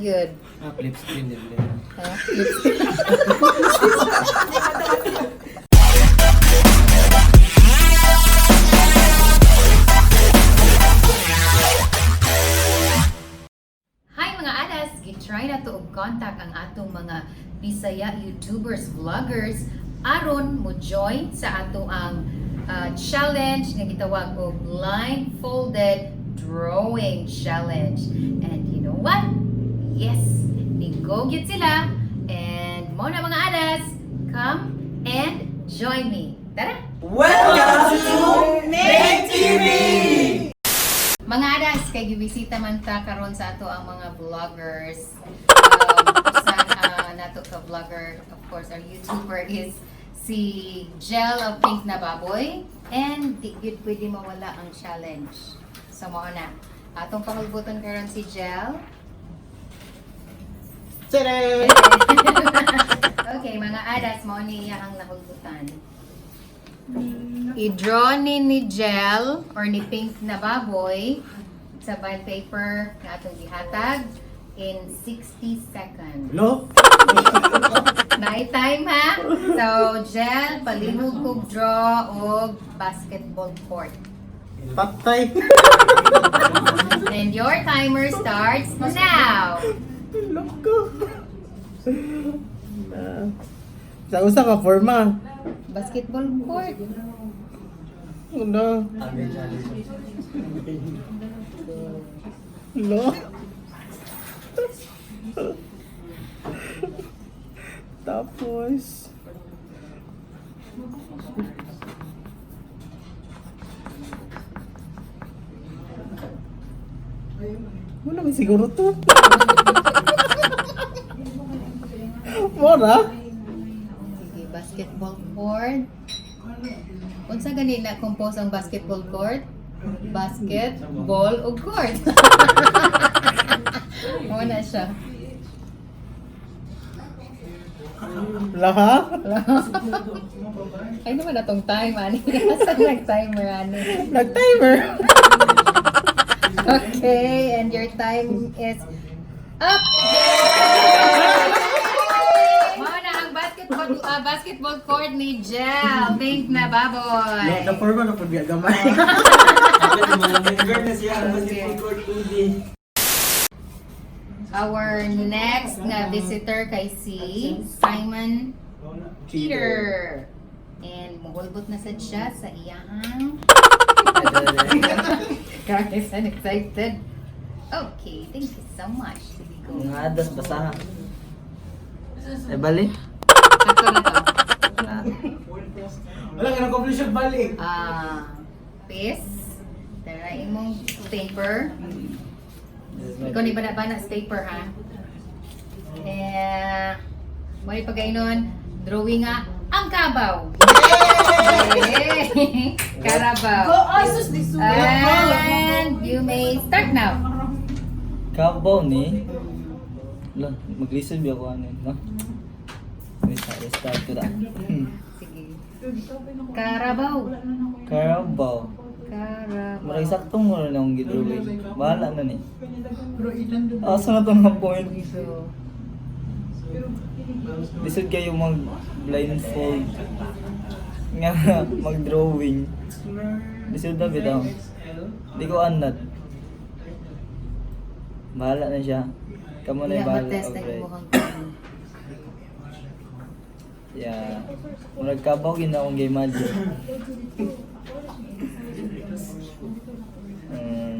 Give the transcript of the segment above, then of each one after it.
Good. Flip screen din. Huh? Flip screen. Hi mga adas! Gitry na to og contact ang atong mga Bisaya Youtubers, vloggers aron mo join sa ato ang challenge nga gitawag og Blindfolded Drawing Challenge. And you know what? Yes! Go get sila! And mo na mga adas, come and join me. Tara! Welcome to Ma2ke TV! Mga adas, kay gibisita man ta karon sa ato ang mga vloggers. Nato ka vlogger, of course, our YouTuber is si Gel of Pink na Baboy. And di yun pwede mawala ang challenge. So, mo na. Atong pangulbuton karon si Gel. Tada! Okay, mga adas, mo niya ang nahulbutan. I-draw ni Gel or ni Pink na Baboy sa bond paper na atong gihatag in 60 seconds. Hello? Na-time ha? So, Gel, palihog kog draw og basketball court. Patay! And your timer starts now! Loko! Sa usa ka forma. Basketball court. Ano? Hello? Tapos wala man siguro to. Mora? Sige, basketball court. Unsa gani na compose ang basketball court? Basketball o court. Muna siya. Laha? Ay naman na tong time, ani. Saan nag-timer, ani? Nag-timer. Okay, and your time is up! Muna ang basketball court ni Gel. Pink na Baboy. Na forma na pud gamay. Our next nga visitor kay si Simon Peter. And muhulbot na sad siya sa iyahang. Guys, I'm excited. Okay, thank you so much. Sige go. Mga adas basahan. Eh bali? Ato na to. Wala ka na completion bali. Paste. Tara imong paper. Ikaw ni bana-bana sa paper ha. Mo ni pagainon, drawing nga ang kabaw. Yay! Karabaw. And you may start now. Kabaw ni. Lah, mag-listen ba ako ano, no? Start ko da. Sige. Karabaw. Karabaw. Karabaw. Maray saktong mo na akong gidrawing. Bahala na ni. Asa na itong mga point? So, Lisod kayo mag-blindfold. Nga, mag-drawing. Lisod na bitaw. Di ko anad. Bahala na siya. Kamu na yung bahala. matest na Okay. imuhang Yeah. Murag kabaw gina akong game magic.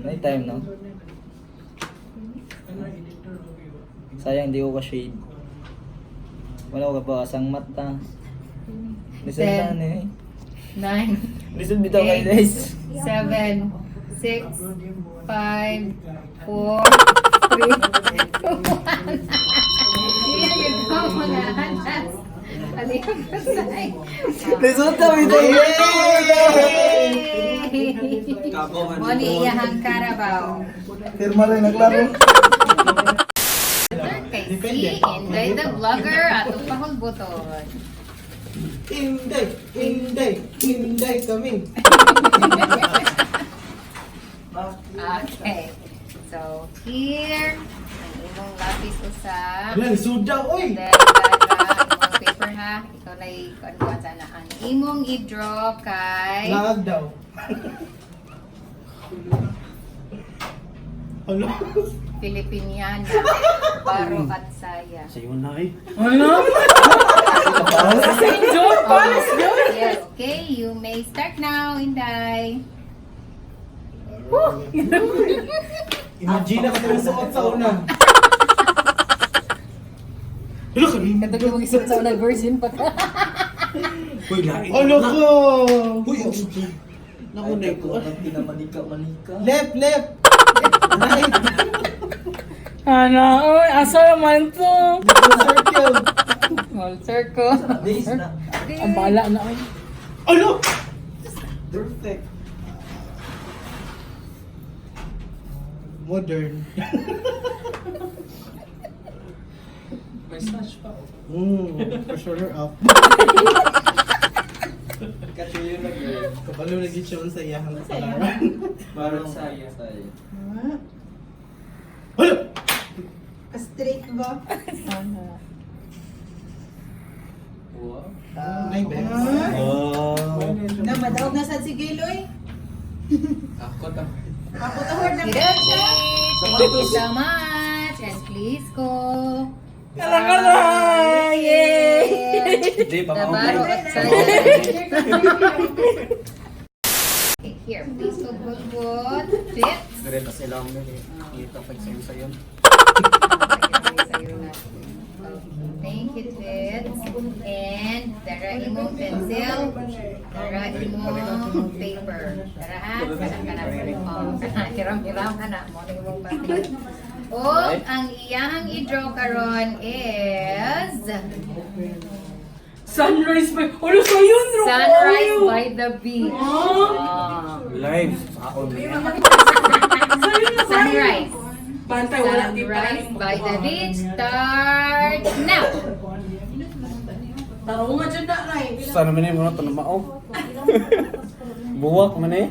May time no? Sayang di ko ka-shade. Wala ko kabawas ang mata. Listen na ni. 9, Listen bitaw kayo guys. 7, 6, 5, 4, 3, 2, 1. Here you go mga anas. Alihog ka sa'y. Listen na bitaw. Moni iyahang karabaw. Firma rin naglaro. Kay si Inday the Vlogger at pahulbuton. Inday kami. Okay. So, here, ang imong lapis usa. Wala, suda, oy! Then, imong paper ha. Ikaw na i-kuan sana. Ang imong i-draw kay... Laag daw. Hala? Filipiniana. Baro at saya. Sa'yo na eh. Ano? Yes, okay. You may start now, Inday. Imagine ka tayo suot sa una. Hala, kanina. Ito yung mag-isip sa unang version pa ka. Uy, lain. Hala ko! Uy, naku na ko. Pinamanika-manika. Left, left! Right! Ana, oy, asa naman to? Circle! Small circle. Days na. Ang bala na oy. Hala! Perfect. Modern. May slash pa. For shoulder up. Kacho yun nag-girl. Kapalo lagi siya sa iyahang kasalaran. Parang saya. Hala! Straight ba? Wow. May best. Na madawag na sa sigiloy. Ako ta. Ako tawag na Thank you so much. And please go. Kala! Yay! Hindi, Baro at saya. Okay, here, please go good. Fit. Dire pa sila mo ni. Kita pa sa'yo. Thank you, Tits. And dara imong pencil, dara imong paper. Dara ha, sana ka na. Kiram-kiram ka na. Mo na imong papel. O, ang iyang i-draw karon is Sunrise by... Ano sa yun, Ro? Sunrise by the beach. Live. Saon na. Sunrise. Bantay, wala di Sunrise by the beach. Start now. Taro nga dyan na, Ray. Sana man mo na ito na mao. Buwak man eh.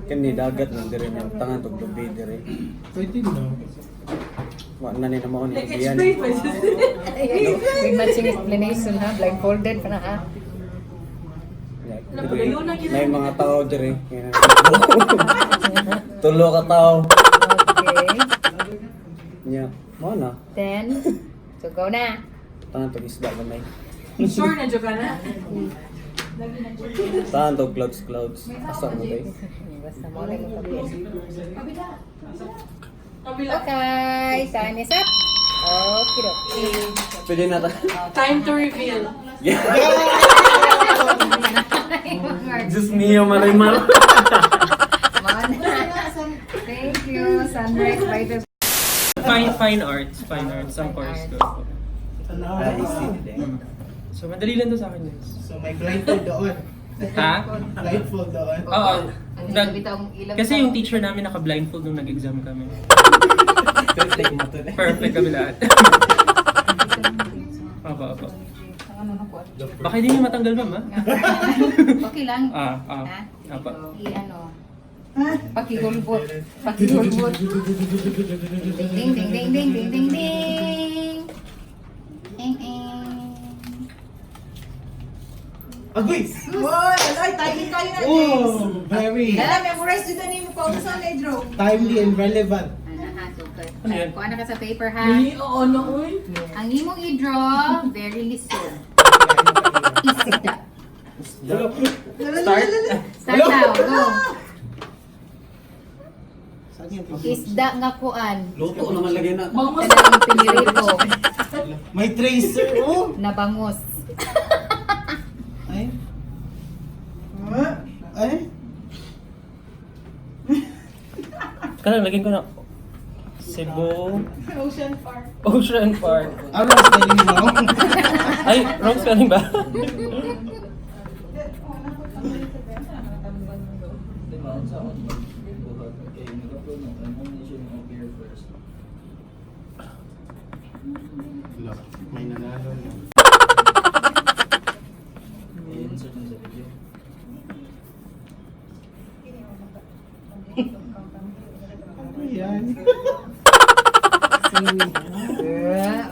Kani dagat na dire yung tangan tog gabi dire. Pwede na. Wa na ni na mao ni Like, Ian. straight by With matching explanation ha. Blindfolded pa na ha. May mga tao dire. Tulo ka tao. Okay. Nya, mo na. Then, so go na. Tangan tog isda gamay. Sure na, Joka na. Tangan tog clouds. Asa mo guys? Basta mo lang yung papel. Kabila. Okay, time is up. Okay. Pwede na ta. Time to reveal. Just niyo man ay mar. Thank you, Sunrise by the Fine arts ang course ko. I see. So madali lang to sa akin, guys. So may blindfold doon. Ha? Blindfold doon. Oo. Ang bitang ilaw. Kasi yung teacher namin naka-blindfold nung nag-exam kami. Perfect mo to. Perfect kami lahat. Opo. Baka hindi niyo matanggal, ma'am, ha? Okay lang. Ah. Ha? Apa. I-ano. Pakihulbot. Pakihulbot. Ding ding ding ding ding ding ding ding. Eng eng. Agoy! Boy, alay, timing kayo na, James. Oh, very Dala, memorize dito ni mo pa ako sa ledro. timely and relevant. Ano ha, super. Ano yan? Kuha na ka sa paper ha. Oo, na, oy. Ang imong i-draw, very lisod. Isda. Start. Start now, go. Saan yan? Isda nga kuan. Luto naman lagyan na. Bangos. Kanang pinirito. May tracer, oh! Nabangos. Ay? Ay? Kaya lagyan ko na Cebu Ocean Park. Ocean Park. Ano ang spelling mo? Ay, wrong spelling ba? May nanalo na.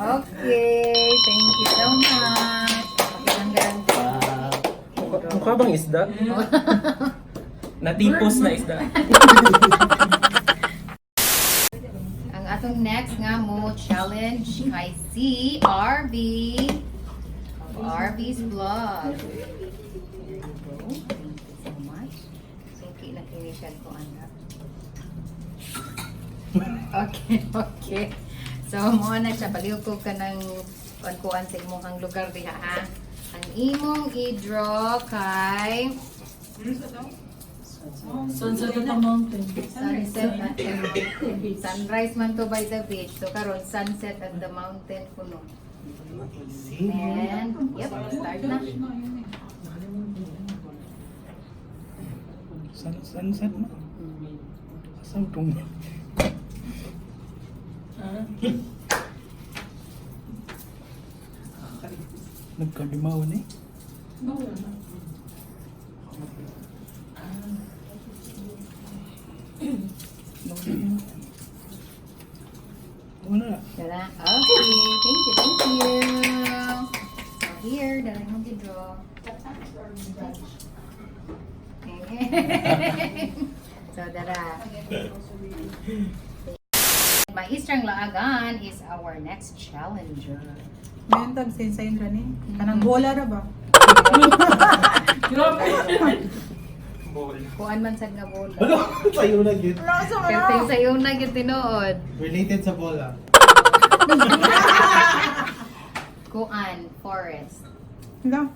Okay, thank you so much. Pakilanggan ko. Mukha bang isda? Natipos na isda. Ang atong next nga mo challenge kay si RV. RV's vlog. There you go. Thank you so much. Suki na kinisyan ko anak. Okay. So, mo na siya. Paliw ko ka ng kuan sa imong lugar diha ha. Ang imong i-draw kay Sunset at the mountain. sunset at the mountain. Sunrise man to by the beach. So, karon sunset at the mountain kuno. And, yep, start na. Sunset mo. Saan itong... Nagkadimawan eh. Wala. Dala. Okay, thank you. So, here, dala mo gi-draw. So, dala. Maestrang Laagan is our next challenger. Ngayon tag sensayon ra ni. Kanang bola ra ba? Kuan man sad nga bola. Ano? Sa'yo na yun. Pero sa iyo na gyud tinuod. Related sa bola. Kuan, forest. Hala.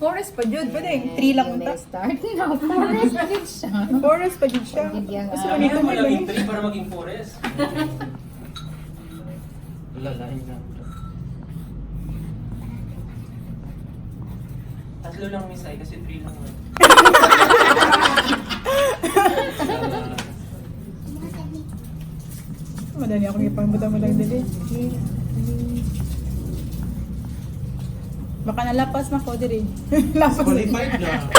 Forest pa jud, pwede. Tree lang unta. Start na, forest pa din siya. Forest pa jud siya. Bigyan Kasi nga. manito Ano may lang ganun. yung tree para maging forest? Lalahin na. Tatlo lang misay kasi tree lang. Madali ako ipangbuta mo lang dali. Baka nalapas na ko diri. Lapas. Qualified na.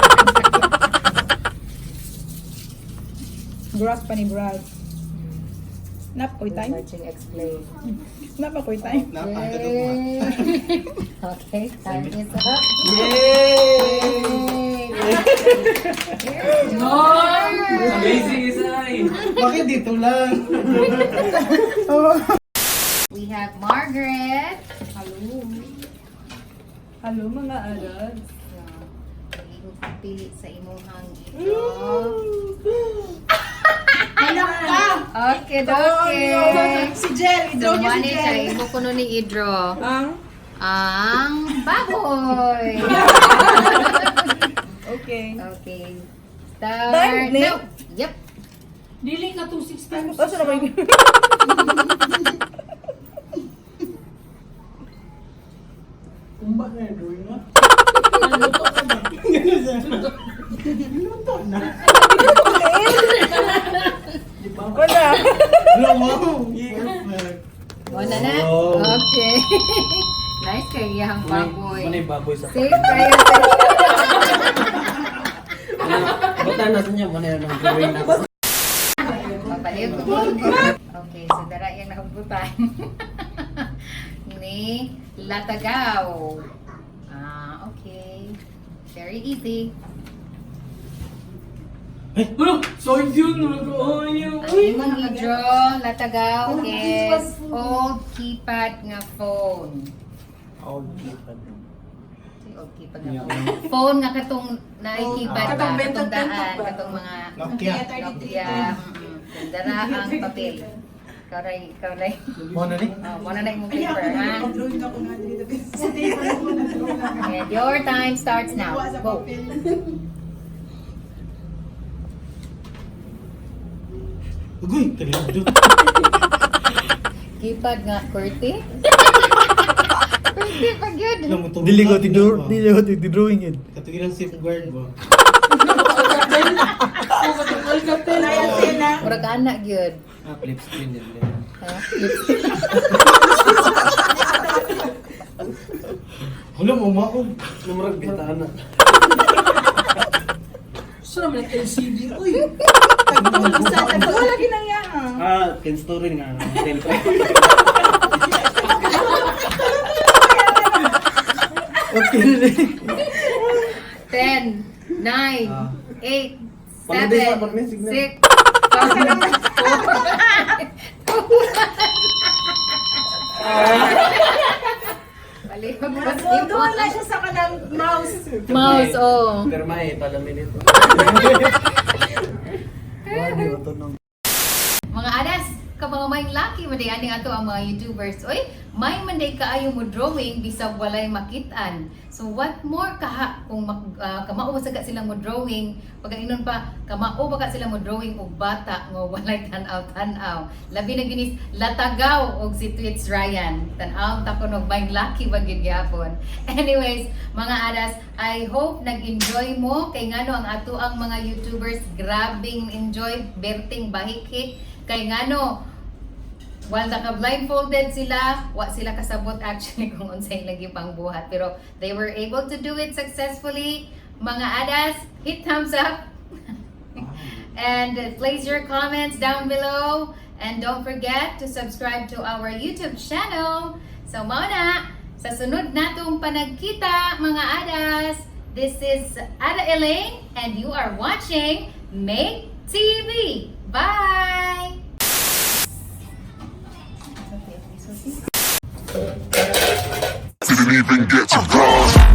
Grass pa ni grass. Nap koy time. Watching explain. Nap koy time. Yay! Okay, time is up. Yay! No! Amazing isay! Bakit dito lang? We have Margaret. Hello mga arad. Pili sa imuhang i-draw. Anak ka! Okay, okay. Si Jel, So, i-draw niya si mani siya, Jel. imo kuno ni i-draw. Ang? Ang baboy. Okay. Okay. Time, Start. Nick? No. Yep. Dili ka 260. Oh, saan naman yun? Kumba na yung drawing mo. Wala. Hello, wow! Perfect. Wala na? Wow. Okay. Nice kay iyang baboy. Manay baboy sa Safe kayo. Bata na sa niya, manay ng drawing na. Papaliw ko. Okay, so dara yung nakabutan. Ni Latagaw. Okay. Very easy. So yun, nag-ooyo. Ang imong i-draw, Latagaw, is old keypad nga phone. Old keypad. Old keypad nga phone. Phone nga katong naikipad ba? Katong Katong daan, benta-benta ba? katong mga Nokia. Nokia. Dara ang papel. Kauray. Mo na ni? Muna na yung paper, ha? Drawing ako nga dito. And your time starts now. Go. Ugoy, kanina doon. Keypad nga, QWERTY. QWERTY pag yun. Dili ko drawing yun. Katugilang safeguard mo. Trial sila. Murag anak yun. Flip screen din. Ha? Wala mo maon. Lumurag bintana. Saan naman yung LCD? Uy! Tagtulo lagi nang yan. Ten story nga. Temple. Okay rin. 10, 9, 8, Pagdating 7, sa apartment, signal. 6, 5, 4, Doon na siya sa kanang mouse. Mouse, oh. Termay, palamin ito. Wali o tunong. Mga adas, kapag may lucky, madayani ato ang mga YouTubers. Oy, may manday kaayo mo drawing, bisag walay makitaan. So what more kaha kung kamao sa ka sila mo drawing, pag inon pa, kamao ba ka sila mo drawing og bata nga walay tanaw-tanaw. Labi na ginis latagaw og si Tweets Ryan. Tanaw ta kuno may lucky bagid gyapon. Anyways, mga adas, I hope nag-enjoy mo kay ngano ang ato ang mga YouTubers grabing enjoy berting bahik-hik kay ngano while naka-blindfolded sila, wa sila kasabot actually kung unsay lagi pang buhat. Pero they were able to do it successfully. Mga adas, hit thumbs up. And place your comments down below. And don't forget to subscribe to our YouTube channel. So mao na, sa sunod natong panagkita, mga adas, this is Ada Elaine and you are watching Ma2ke TV. Bye! Didn't even get to cross.